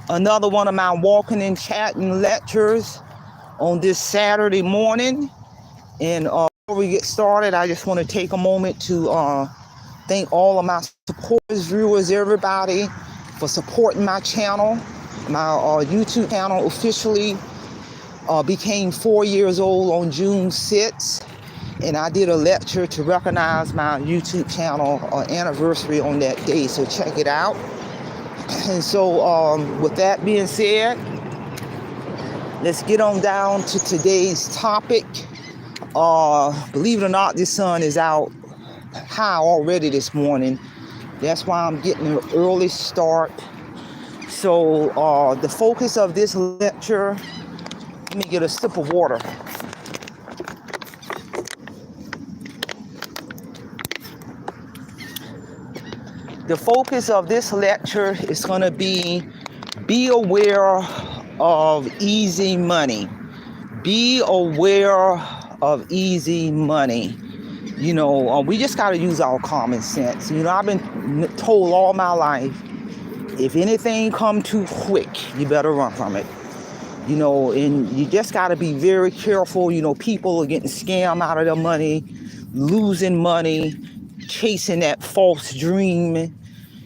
another one of my walking and chatting lectures on this Saturday morning. And before we get started, I just want to take a moment to thank all of my supporters, viewers, everybody for supporting my channel. My YouTube channel officially became 4 years old on June 6th. And I did a lecture to recognize my YouTube channel anniversary on that day, so check it out. And so with that being said, let's get on down to today's topic. Believe it or not, this sun is out high already this morning. That's why I'm getting an early start. So the focus of this lecture, let me get a sip of water. The focus of this lecture is going to be aware of easy money. Be aware of easy money. You know, we just got to use our common sense. You know, I've been told all my life, if anything come too quick, you better run from it. You know, and you just got to be very careful. You know, people are getting scammed out of their money, losing money, chasing that false dream.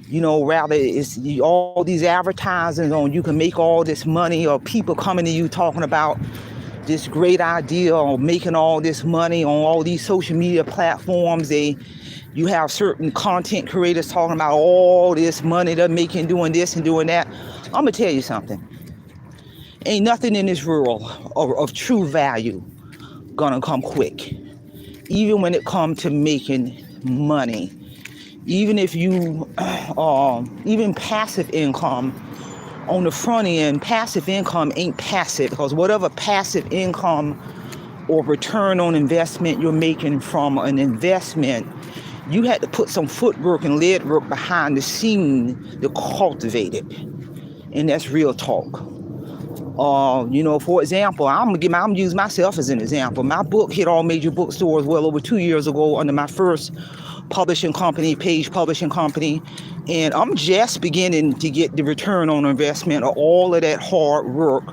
You know, rather it's all these advertising on you can make all this money, or people coming to you talking about this great idea of making all this money on all these social media platforms. You have certain content creators talking about all this money they're making doing this and doing that. I'm gonna tell you something. Ain't nothing in this world of true value gonna come quick. Even when it comes to making money. Even if you, even passive income on the front end, passive income ain't passive, because whatever passive income or return on investment you're making from an investment, you had to put some footwork and lead work behind the scene to cultivate it. And that's real talk. You know, for example, I'm gonna use myself as an example. My book hit all major bookstores well over 2 years ago under my first publishing company, Page Publishing Company, and I'm just beginning to get the return on investment of all of that hard work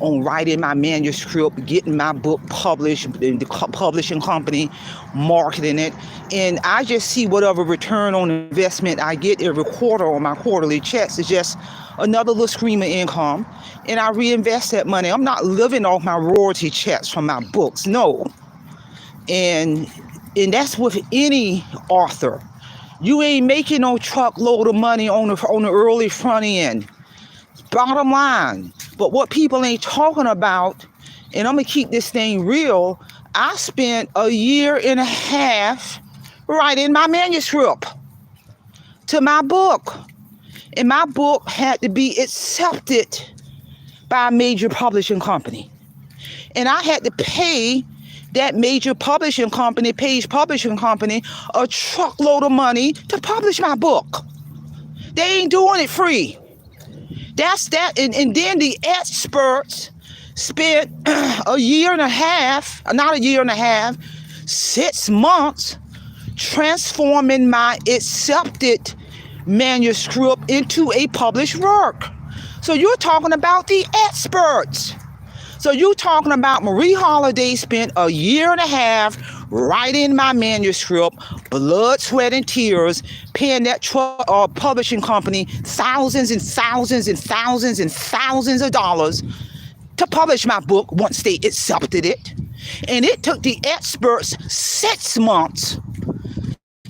on writing my manuscript, getting my book published in the publishing company, marketing it, and I just see whatever return on investment I get every quarter on my quarterly checks is just another little stream of income, and I reinvest that money. I'm not living off my royalty checks from my books, no. And that's with any author. You ain't making no truckload of money on the early front end. Bottom line. But what people ain't talking about, and I'm gonna keep this thing real, I spent a year and a half writing my manuscript to my book. And my book had to be accepted by a major publishing company. And I had to pay that major publishing company, Page Publishing Company, a truckload of money to publish my book. They ain't doing it free. That's that. And then the experts spent a year and a half, not a year and a half, 6 months transforming my accepted manuscript into a published work. So you're talking about the experts. So you talking about Marie Holiday spent a year and a half writing my manuscript, blood, sweat, and tears, paying that publishing company thousands and thousands and thousands and thousands of dollars to publish my book once they accepted it. And it took the experts 6 months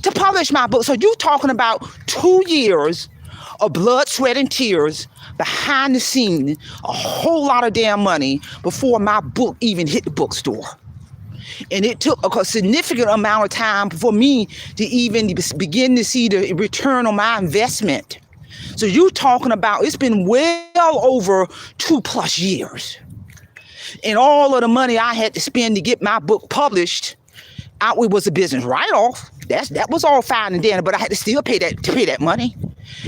to publish my book. So you're talking about 2 years of blood, sweat, and tears behind the scene, a whole lot of damn money before my book even hit the bookstore. And it took a significant amount of time for me to even begin to see the return on my investment. So you're talking about, it's been well over 2+ years. And all of the money I had to spend to get my book published, it was a business write-off. That was all fine and dandy, but I had to still pay that money.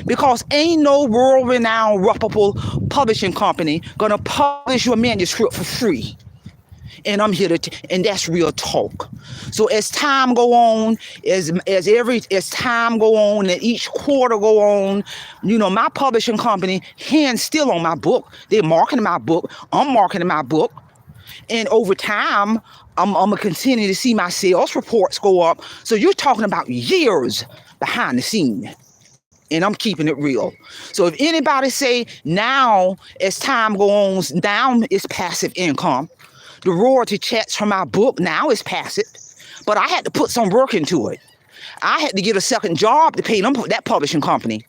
Because ain't no world-renowned, reputable publishing company gonna publish your manuscript for free. And I'm here and that's real talk. So as time go on, as time go on, and each quarter go on, my publishing company hands still on my book. They're marketing my book. I'm marketing my book. And over time, I'm gonna continue to see my sales reports go up. So you're talking about years behind the scene. And I'm keeping it real. So if anybody say now, as time goes on, down is passive income. The royalty checks from my book now is passive. But I had to put some work into it. I had to get a second job to pay them, that publishing company.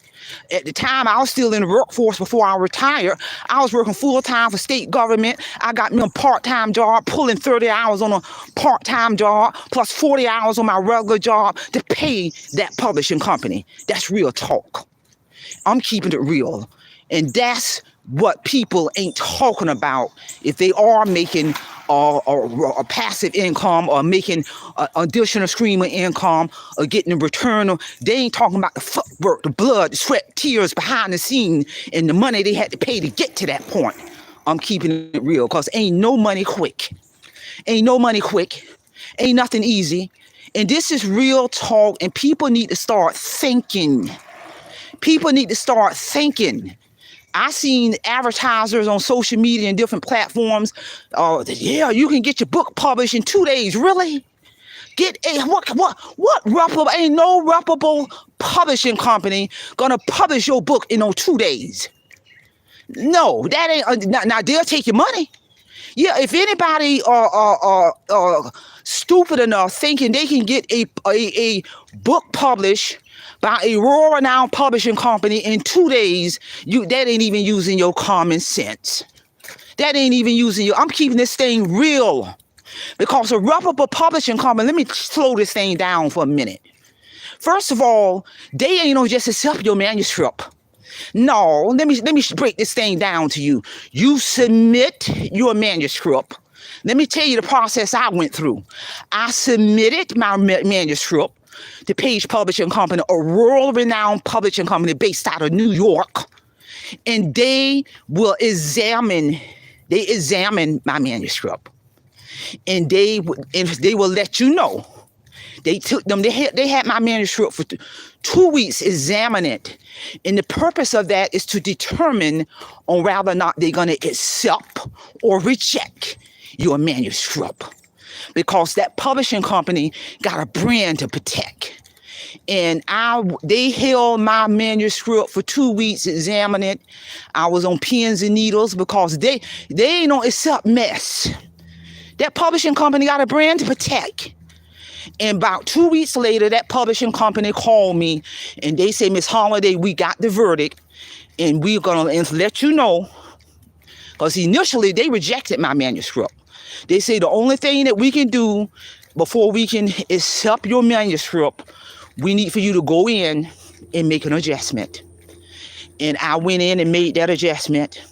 At the time, I was still in the workforce before I retired. I was working full-time for state government. I got me a part-time job, pulling 30 hours on a part-time job, plus 40 hours on my regular job to pay that publishing company. That's real talk. I'm keeping it real. And that's what people ain't talking about if they are making a passive income or making additional stream of income or getting a return. They ain't talking about the footwork, the blood, the sweat, tears behind the scene and the money they had to pay to get to that point. I'm keeping it real because ain't no money quick. Ain't no money quick. Ain't nothing easy. And this is real talk, and people need to start thinking. People need to start thinking. I seen advertisers on social media and different platforms. Yeah, you can get your book published in 2 days. Really? What reputable? Ain't no reputable publishing company gonna publish your book in 2 days. No, that ain't. Now they'll take your money. Yeah, if anybody stupid enough thinking they can get a book published by a world-renowned publishing company in 2 days, that ain't even using your common sense. That ain't even using I'm keeping this thing real. Because a reputable publishing company, let me slow this thing down for a minute. First of all, they ain't gonna just accept your manuscript. No, let me break this thing down to you. You submit your manuscript. Let me tell you the process I went through. I submitted my manuscript to Page Publishing Company, a world-renowned publishing company based out of New York, and they will examine my manuscript, and they will let you know. They had my manuscript for 2 weeks, examine it, and the purpose of that is to determine on whether or not they're going to accept or reject your manuscript. Because that publishing company got a brand to protect. And they held my manuscript for 2 weeks, examining it. I was on pins and needles because they ain't gonna accept mess. That publishing company got a brand to protect. And about 2 weeks later, that publishing company called me and they say, Miss Holiday, we got the verdict and we're gonna let you know. Because initially they rejected my manuscript. They say the only thing that we can do before we can accept your manuscript, we need for you to go in and make an adjustment. And I went in and made that adjustment.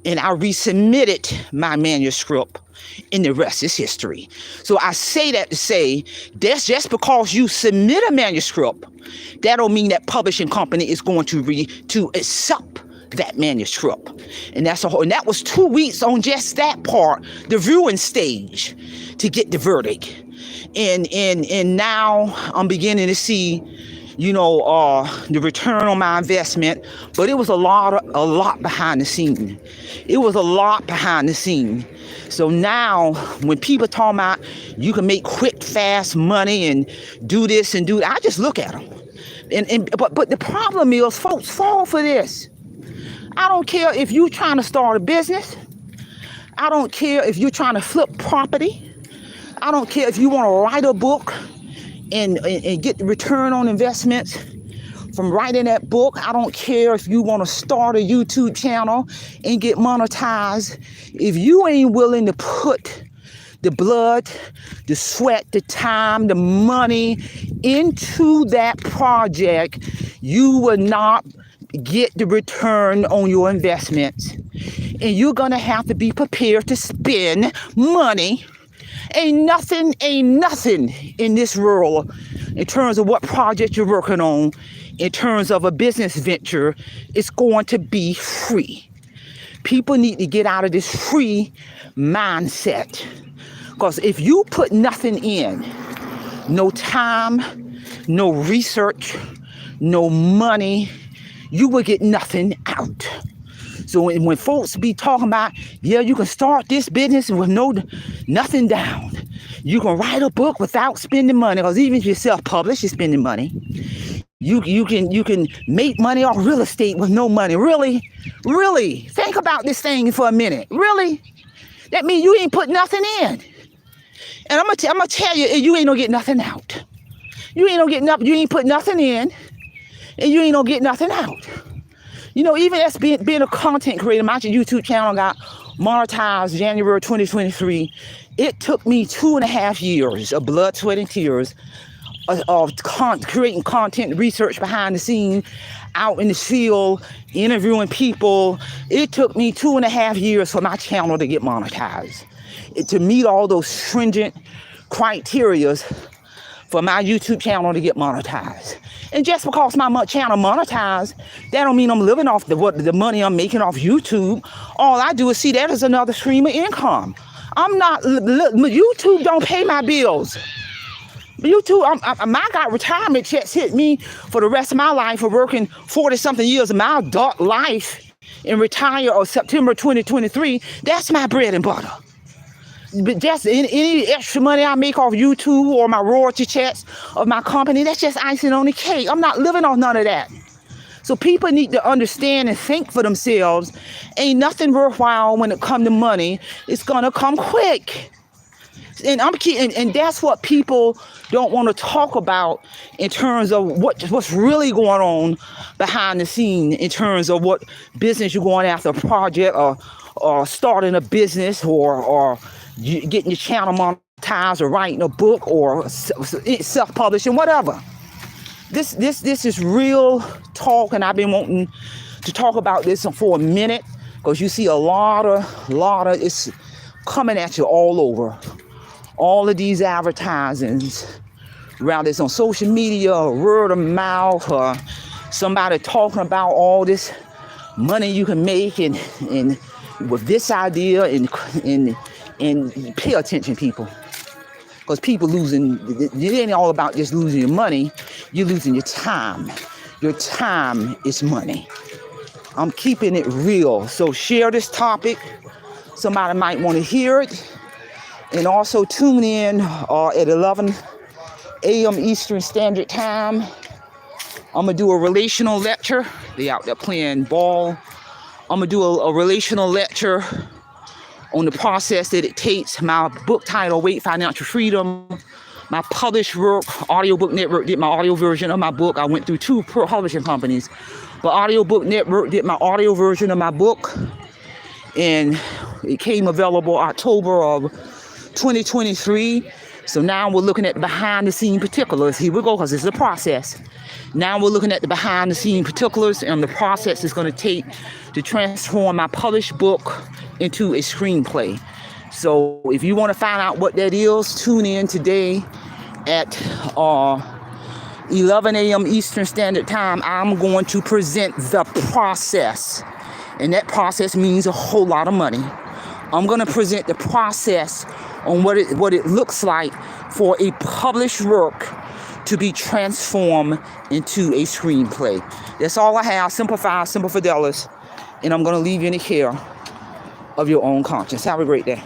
And I resubmitted my manuscript, and the rest is history. So I say that to say, that's just because you submit a manuscript, that don't mean that publishing company is going to accept that manuscript. And that was 2 weeks on just that part, the viewing stage, to get the verdict. And now I'm beginning to see, the return on my investment, but it was a lot behind the scene. It was a lot behind the scene. So now when people talk about you can make quick, fast money and do this and do that, I just look at them. But the problem is folks fall for this. I don't care if you're trying to start a business. I don't care if you're trying to flip property. I don't care if you want to write a book and get the return on investments from writing that book. I don't care if you want to start a YouTube channel and get monetized. If you ain't willing to put the blood, the sweat, the time, the money into that project, you will not get the return on your investments. And you're going to have to be prepared to spend money. Ain't nothing in this world in terms of what project you're working on, in terms of a business venture, it's going to be free. People need to get out of this free mindset. Because if you put nothing in, no time, no research, no money, you will get nothing out. So when folks be talking about, yeah, you can start this business with nothing down. You can write a book without spending money, because even if you self-publish, you're spending money. You can make money off real estate with no money. Really? Think about this thing for a minute. Really? That means you ain't put nothing in. And I'm gonna tell you, you ain't gonna get nothing out. You ain't put nothing in, and you ain't gonna get nothing out. Even as being a content creator, my YouTube channel got monetized January 2023. It took me 2.5 years of blood, sweat, and tears of creating content, research behind the scenes, out in the field, interviewing people. It took me 2.5 years for my channel to get monetized. To meet all those stringent criteria for my YouTube channel to get monetized. And just because my channel monetized, that don't mean I'm living off the money I'm making off YouTube. All I do is see that as another stream of income. YouTube don't pay my bills. YouTube, I got retirement checks hit me for the rest of my life for working 40-something years of my adult life and retire on September 2023. That's my bread and butter. But just any extra money I make off YouTube or my royalty checks of my company, that's just icing on the cake. I'm not living off none of that. So people need to understand and think for themselves. Ain't nothing worthwhile when it comes to money. It's gonna come quick. And that's what people don't want to talk about in terms of what's really going on behind the scene, in terms of what business you're going after, a project or starting a business or getting your channel monetized or writing a book or self-publishing, whatever. This is real talk, and I've been wanting to talk about this for a minute, because you see a lot of it's coming at you all over. All of these advertisings, whether it's on social media or word of mouth or somebody talking about all this money you can make and with this idea and pay attention, people. Because people losing, it ain't all about just losing your money, you're losing your time. Your time is money. I'm keeping it real. So share this topic. Somebody might want to hear it. And also tune in at 11 a.m. Eastern Standard Time. I'm going to do a relational lecture. They out there playing ball. I'm going to do a relational lecture on the process that it takes. My book title, Weight Financial Freedom. My published work, Audiobook Network did my audio version of my book. I went through 2 publishing companies. But Audiobook Network did my audio version of my book. And it came available October of 2023. So now we're looking at the behind the scene particulars. Here we go, because it's a process. Now we're looking at the behind the scene particulars and the process it's going to take to transform my published book into a screenplay. So if you want to find out what that is, tune in today at 11 a.m. Eastern Standard Time. I'm going to present the process. And that process means a whole lot of money. I'm going to present the process on what it looks like for a published work to be transformed into a screenplay. That's all I have. Simplify, Simple Fidelis. And I'm going to leave you in the care of your own conscience. Have a great day.